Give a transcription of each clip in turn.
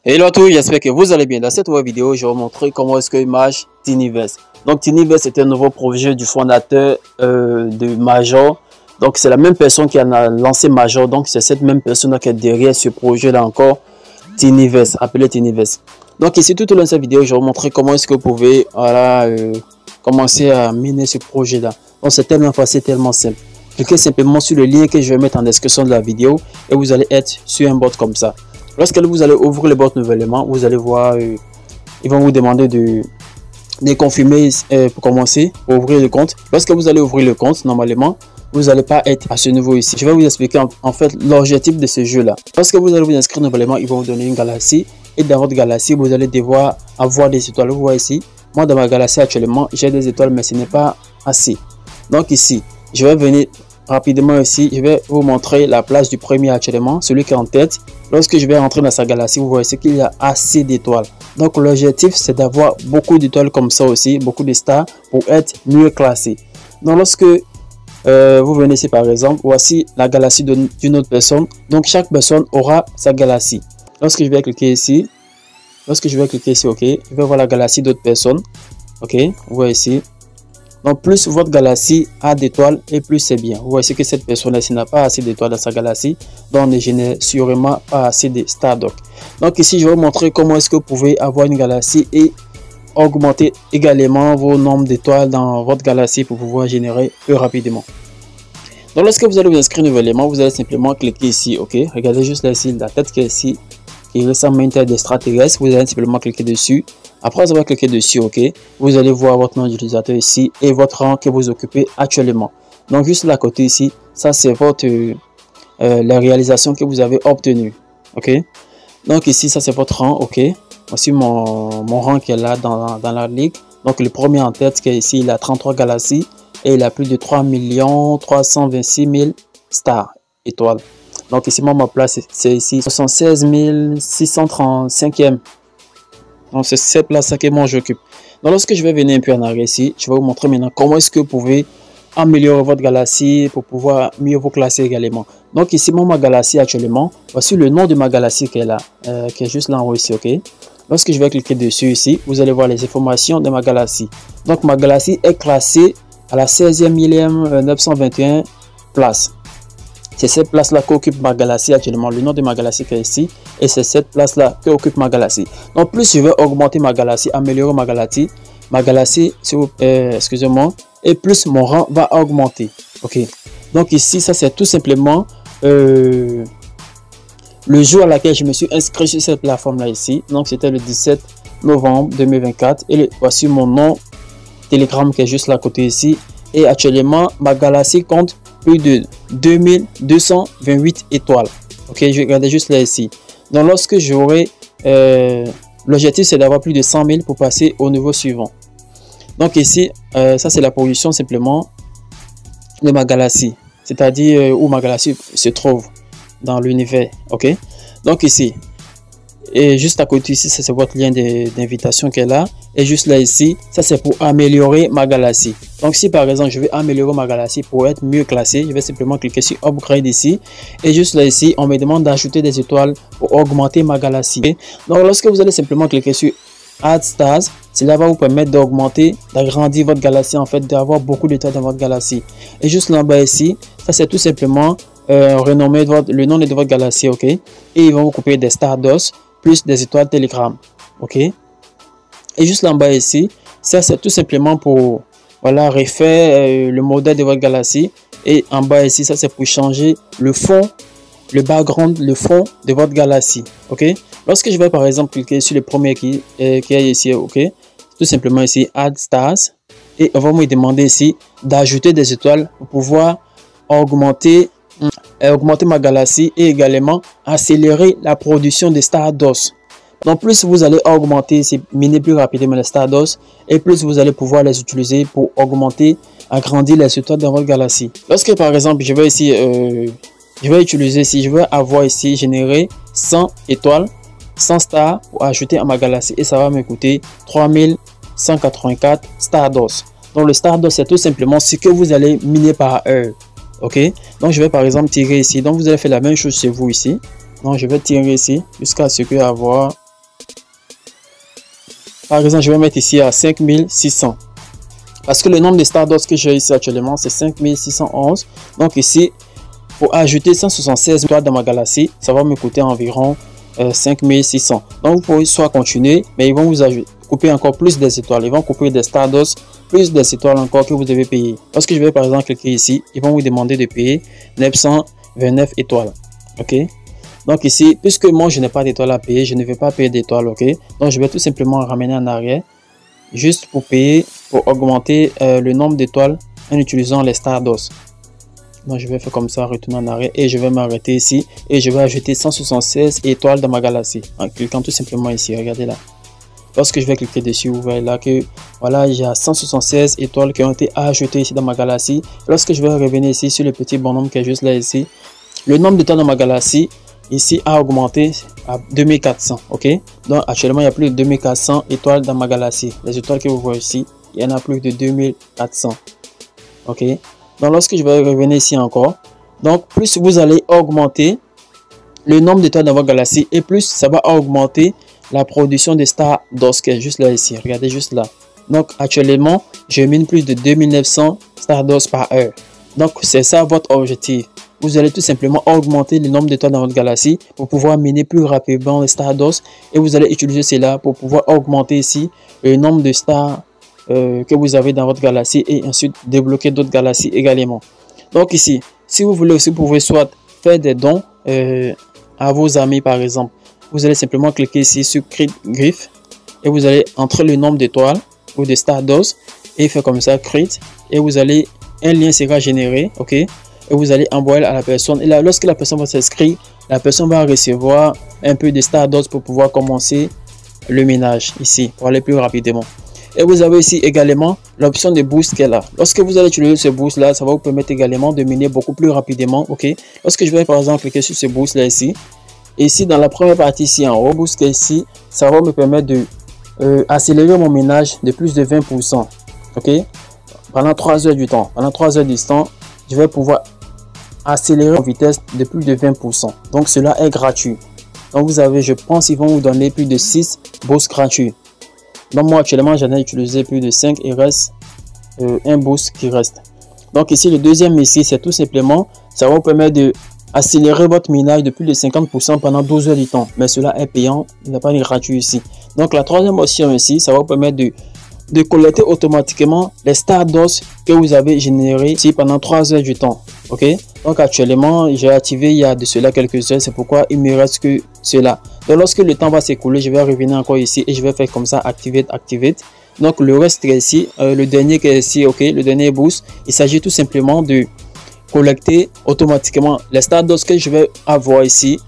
Hello à tous, j'espère que vous allez bien. Dans cette nouvelle vidéo, je vais vous montrer comment est-ce que marche Thingiverse. Donc Thingiverse est un nouveau projet du fondateur de Major. Donc c'est la même personne qui a lancé Major. Donc c'est cette même personne qui est derrière ce projet-là encore, Thingiverse, appelé Thingiverse. Donc ici tout au long de cette vidéo, je vais vous montrer comment est-ce que vous pouvez commencer à miner ce projet-là. Donc c'est tellement facile, tellement simple. Cliquez simplement sur le lien que je vais mettre en description de la vidéo et vous allez être sur un bot comme ça. Lorsque vous allez ouvrir le bot nouvellement, vous allez voir, ils vont vous demander de confirmer pour commencer, pour ouvrir le compte. Lorsque vous allez ouvrir le compte, normalement, vous n'allez pas être à ce niveau ici. Je vais vous expliquer en fait l'objectif de ce jeu-là. Lorsque vous allez vous inscrire nouvellement, ils vont vous donner une galaxie. Et dans votre galaxie, vous allez devoir avoir des étoiles. Vous voyez ici, moi dans ma galaxie actuellement, j'ai des étoiles, mais ce n'est pas assez. Donc ici, je vais venir rapidement ici, je vais vous montrer la place du premier actuellement, celui qui est en tête. Lorsque je vais rentrer dans sa galaxie, vous voyez qu'il y a assez d'étoiles. Donc l'objectif, c'est d'avoir beaucoup d'étoiles comme ça aussi, beaucoup de stars pour être mieux classé. Donc lorsque vous venez ici par exemple, voici la galaxie d'une autre personne. Donc chaque personne aura sa galaxie. Lorsque je vais cliquer ici, ok, je vais voir la galaxie d'autres personnes. Ok, vous voyez ici. Donc plus votre galaxie a d'étoiles et plus c'est bien. Vous voyez que cette personne-ci n'a pas assez d'étoiles dans sa galaxie. Donc on ne génère sûrement pas assez de Stardock. Donc ici je vais vous montrer comment est-ce que vous pouvez avoir une galaxie et augmenter également vos nombres d'étoiles dans votre galaxie pour pouvoir générer plus rapidement. Donc lorsque vous allez vous inscrire nouvellement, vous allez simplement cliquer ici. Ok, regardez juste là ici la tête qui est ici, qui ressemble à une tête d'extraterrestre. Vous allez simplement cliquer dessus. Après avoir cliqué dessus, ok, vous allez voir votre nom d'utilisateur ici et votre rang que vous occupez actuellement. Donc juste là à côté ici, ça c'est votre la réalisation que vous avez obtenue. Ok, donc ici ça c'est votre rang. Ok, voici mon rang qui est là dans la ligue. Donc le premier en tête qui est ici, il a 33 galaxies et il a plus de 3 326 000 stars, étoiles. Donc ici moi ma place c'est ici 76 635e. Donc c'est cette place que moi j'occupe. Donc lorsque je vais venir un peu en arrière ici, je vais vous montrer maintenant comment est-ce que vous pouvez améliorer votre galaxie pour pouvoir mieux vous classer également. Donc ici moi ma galaxie actuellement, voici le nom de ma galaxie qui est là, qui est juste là en haut ici, ok. Lorsque je vais cliquer dessus ici, vous allez voir les informations de ma galaxie. Donc ma galaxie est classée à la 16e 921 place. C'est cette place-là qu'occupe ma galaxie actuellement. Le nom de ma galaxie qui est ici. Et c'est cette place-là qu'occupe ma galaxie. Donc, plus je vais augmenter ma galaxie, améliorer ma galaxie, excusez-moi, et plus mon rang va augmenter. Ok. Donc, ici, ça, c'est tout simplement le jour à laquelle je me suis inscrit sur cette plateforme-là ici. Donc, c'était le 17 novembre 2024. Et voici mon nom Telegram qui est juste là à côté ici. Et actuellement, ma galaxie compte plus de 2228 étoiles. Ok, je regarde juste là ici. Donc lorsque j'aurai l'objectif c'est d'avoir plus de 100 000 pour passer au niveau suivant. Donc ici ça c'est la position simplement de ma galaxie, c'est-à-dire où ma galaxie se trouve dans l'univers. Ok, donc ici et juste à côté ici, ça c'est votre lien d'invitation qui est là. Et juste là ici, ça c'est pour améliorer ma galaxie. Donc si par exemple je veux améliorer ma galaxie pour être mieux classé, je vais simplement cliquer sur Upgrade ici. Et juste là ici, on me demande d'ajouter des étoiles pour augmenter ma galaxie. Donc lorsque vous allez simplement cliquer sur Add Stars, cela va vous permettre d'augmenter, d'agrandir votre galaxie en fait, d'avoir beaucoup d'étoiles dans votre galaxie. Et juste là en bas ici, ça c'est tout simplement renommer le nom de votre galaxie, ok. Et ils vont vous couper des Stardust plus des étoiles Telegram, ok. Et juste là en bas ici, ça c'est tout simplement pour voilà refaire le modèle de votre galaxie. Et en bas ici, ça c'est pour changer le fond, le background, le fond de votre galaxie, ok. Lorsque je vais par exemple cliquer sur le premier qui est ici, ok, tout simplement ici Add Stars et on va me demander ici d'ajouter des étoiles pour pouvoir augmenter ma galaxie et également accélérer la production de Stardust. Donc plus vous allez augmenter, miner plus rapidement les Stardust et plus vous allez pouvoir les utiliser pour augmenter, agrandir les étoiles dans votre galaxie. Lorsque par exemple je vais ici, je vais utiliser ici, je vais avoir ici générer 100 étoiles, 100 stars pour ajouter à ma galaxie et ça va me coûter 3184 Stardust. Donc le Stardust c'est tout simplement ce que vous allez miner par heure. Ok, donc je vais par exemple tirer ici. Donc vous allez faire la même chose chez vous ici. Donc je vais tirer ici jusqu'à ce que avoir Par exemple, je vais mettre ici à 5600. Parce que le nombre de Stardust que j'ai ici actuellement, c'est 5611. Donc ici, pour ajouter 176 étoiles dans ma galaxie, ça va me coûter environ 5600. Donc vous pouvez soit continuer, mais ils vont vous couper encore plus des étoiles. Ils vont couper des Stardust, plus des étoiles encore que vous devez payer. Lorsque je vais par exemple cliquer ici, ils vont vous demander de payer 929 étoiles. Ok. Donc ici, puisque moi je n'ai pas d'étoiles à payer, je ne vais pas payer d'étoiles. Ok. Donc je vais tout simplement ramener en arrière, juste pour payer, pour augmenter le nombre d'étoiles en utilisant les Stardust. Donc je vais faire comme ça, retourner en arrière et je vais m'arrêter ici et je vais ajouter 176 étoiles dans ma galaxie en cliquant tout simplement ici. Regardez là. Lorsque je vais cliquer dessus, vous voyez là que voilà, il y a 176 étoiles qui ont été ajoutées ici dans ma galaxie. Lorsque je vais revenir ici sur le petit bonhomme qui est juste là ici, le nombre d'étoiles dans ma galaxie ici a augmenté à 2400. Ok, donc actuellement il y a plus de 2400 étoiles dans ma galaxie. Les étoiles que vous voyez ici, il y en a plus de 2400. Ok. Donc lorsque je vais revenir ici encore, donc plus vous allez augmenter le nombre d'étoiles dans votre galaxie et plus ça va augmenter la production de Stardust qui est juste là ici. Regardez juste là. Donc actuellement, je mine plus de 2900 Stardust par heure. Donc c'est ça votre objectif. Vous allez tout simplement augmenter le nombre d'étoiles dans votre galaxie pour pouvoir miner plus rapidement les Stardust et vous allez utiliser cela pour pouvoir augmenter ici le nombre de stars que vous avez dans votre galaxie et ensuite débloquer d'autres galaxies également. Donc ici, si vous voulez aussi, vous pouvez soit faire des dons à vos amis par exemple. Vous allez simplement cliquer ici sur Create Gift et vous allez entrer le nombre d'étoiles ou de Stardust et faire comme ça Create et vous allez, un lien sera généré, ok, et vous allez envoyer à la personne et là lorsque la personne va s'inscrire, la personne va recevoir un peu de Stardust pour pouvoir commencer le minage ici pour aller plus rapidement. Et vous avez ici également l'option de boost qui est là. Lorsque vous allez utiliser ce boost là, ça va vous permettre également de miner beaucoup plus rapidement. Ok. Lorsque je vais par exemple cliquer sur ce boost là ici, ici dans la première partie ici en haut, boost qui est ici, ça va me permettre de accélérer mon minage de plus de 20%. Ok. Pendant 3 heures du temps. Pendant 3 heures du temps, je vais pouvoir accélérer en vitesse de plus de 20%. Donc cela est gratuit. Donc vous avez, je pense, ils vont vous donner plus de 6 boosts gratuits. Donc moi actuellement j'en ai utilisé plus de 5, il reste un boost qui reste. Donc ici le deuxième ici c'est tout simplement, ça va vous permettre de accélérer votre minage de plus de 50% pendant 12 heures du temps. Mais cela est payant, il n'est pas gratuit ici. Donc la troisième option ici, ça va vous permettre de collecter automatiquement les Stardust que vous avez générés ici pendant 3 heures du temps. Ok, donc actuellement j'ai activé il y a de cela quelques heures, c'est pourquoi il me reste que cela. Donc lorsque le temps va s'écouler, je vais revenir encore ici et je vais faire comme ça, activate. Donc le reste est ici, le dernier qui est ici, ok, le dernier boost, il s'agit tout simplement de collecter automatiquement les Stardust que je vais avoir ici.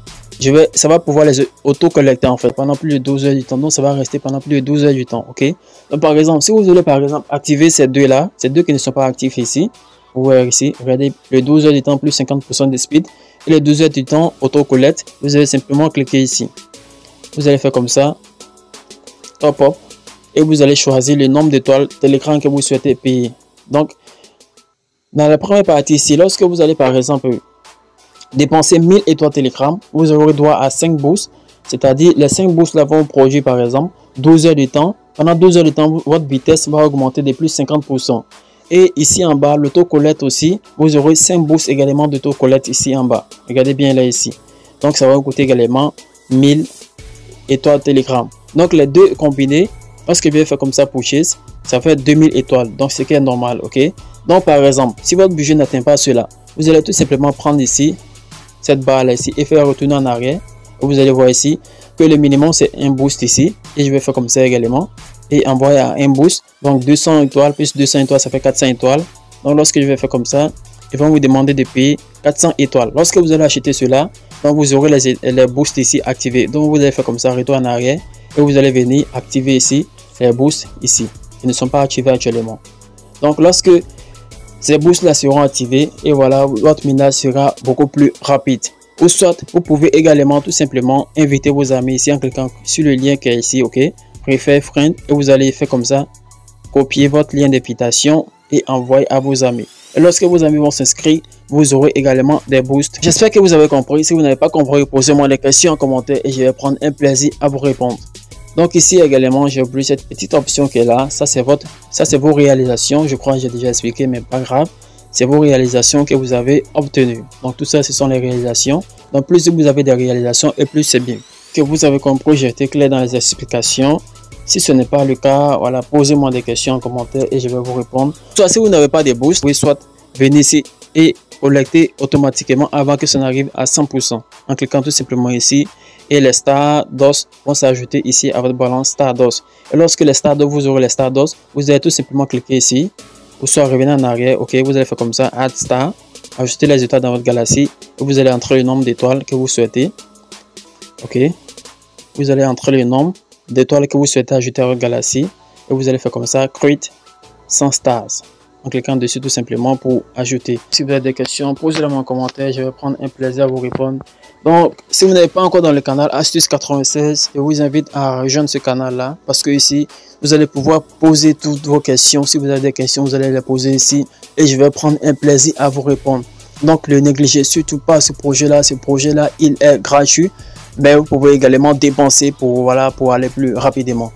Ça va pouvoir les auto-collecter en fait pendant plus de 12 heures du temps. Donc ça va rester pendant plus de 12 heures du temps. Ok. Donc par exemple, si vous voulez par exemple activer ces deux là, ces deux qui ne sont pas actifs ici, vous voyez ici, regardez le 12 heures du temps plus 50% de speed et les 12 heures du temps auto-collecte. Vous allez simplement cliquer ici. Vous allez faire comme ça, top up et vous allez choisir le nombre d'étoiles de l'écran que vous souhaitez payer. Donc dans la première partie ici, lorsque vous allez par exemple dépenser 1000 étoiles Telegram, vous aurez droit à 5 boosts, c'est-à-dire les 5 boosts là vont produire par exemple 12 heures de temps. Pendant 12 heures de temps, votre vitesse va augmenter de plus 50%. Et ici en bas, l'auto-collecte aussi, vous aurez 5 boosts également d'auto-collecte ici en bas. Regardez bien là ici. Donc ça va vous coûter également 1000 étoiles Telegram. Donc les deux combinés, parce que je vais faire comme ça purchase, ça fait 2000 étoiles. Donc ce qui est normal, ok. Donc par exemple, si votre budget n'atteint pas cela, vous allez tout simplement prendre ici cette barre là ici et faire retourner en arrière. Et vous allez voir ici que le minimum c'est un boost ici et je vais faire comme ça également et envoyer à un boost. Donc 200 étoiles plus 200 étoiles ça fait 400 étoiles. Donc lorsque je vais faire comme ça, ils vont vous demander de payer 400 étoiles. Lorsque vous allez acheter cela, donc vous aurez les boosts ici activés. Donc vous allez faire comme ça, retour en arrière et vous allez venir activer ici les boosts ici. Ils ne sont pas activés actuellement. Donc lorsque ces boosts là seront activés et voilà, votre minage sera beaucoup plus rapide. Ou soit vous pouvez également tout simplement inviter vos amis ici en cliquant sur le lien qui est ici, ok, préfère friend et vous allez faire comme ça, copier votre lien d'invitation et envoyer à vos amis. Et lorsque vos amis vont s'inscrire, vous aurez également des boosts. J'espère que vous avez compris. Si vous n'avez pas compris, posez-moi des questions en commentaire et je vais prendre un plaisir à vous répondre. Donc ici également, j'ai oublié cette petite option qui est là. Ça c'est vos réalisations. Je crois que j'ai déjà expliqué, mais pas grave. C'est vos réalisations que vous avez obtenues. Donc tout ça, ce sont les réalisations. Donc plus vous avez des réalisations et plus c'est bien. Que vous avez compris, j'ai été clair dans les explications. Si ce n'est pas le cas, voilà, posez-moi des questions en commentaire et je vais vous répondre. Soit si vous n'avez pas de boost, oui, soit venez ici et collectez automatiquement avant que ça n'arrive à 100% en cliquant tout simplement ici. Et les stars d'os vont s'ajouter ici à votre balance stars d'os. Et lorsque les stars d'os, vous aurez les stars d'os, vous allez tout simplement cliquer ici. Ou soit revenir en arrière, ok, vous allez faire comme ça, add star, ajouter les étoiles dans votre galaxie. Et vous allez entrer le nombre d'étoiles que vous souhaitez. Ok, vous allez entrer le nombre d'étoiles que vous souhaitez ajouter à votre galaxie. Et vous allez faire comme ça, create 100 stars. En cliquant dessus tout simplement pour ajouter. Si vous avez des questions, posez-les en commentaire, je vais prendre un plaisir à vous répondre. Donc, si vous n'êtes pas encore dans le canal Astuce 96, je vous invite à rejoindre ce canal-là parce que ici, vous allez pouvoir poser toutes vos questions. Si vous avez des questions, vous allez les poser ici et je vais prendre un plaisir à vous répondre. Donc, ne négligez surtout pas ce projet-là. Ce projet-là, il est gratuit, mais vous pouvez également dépenser pour aller plus rapidement.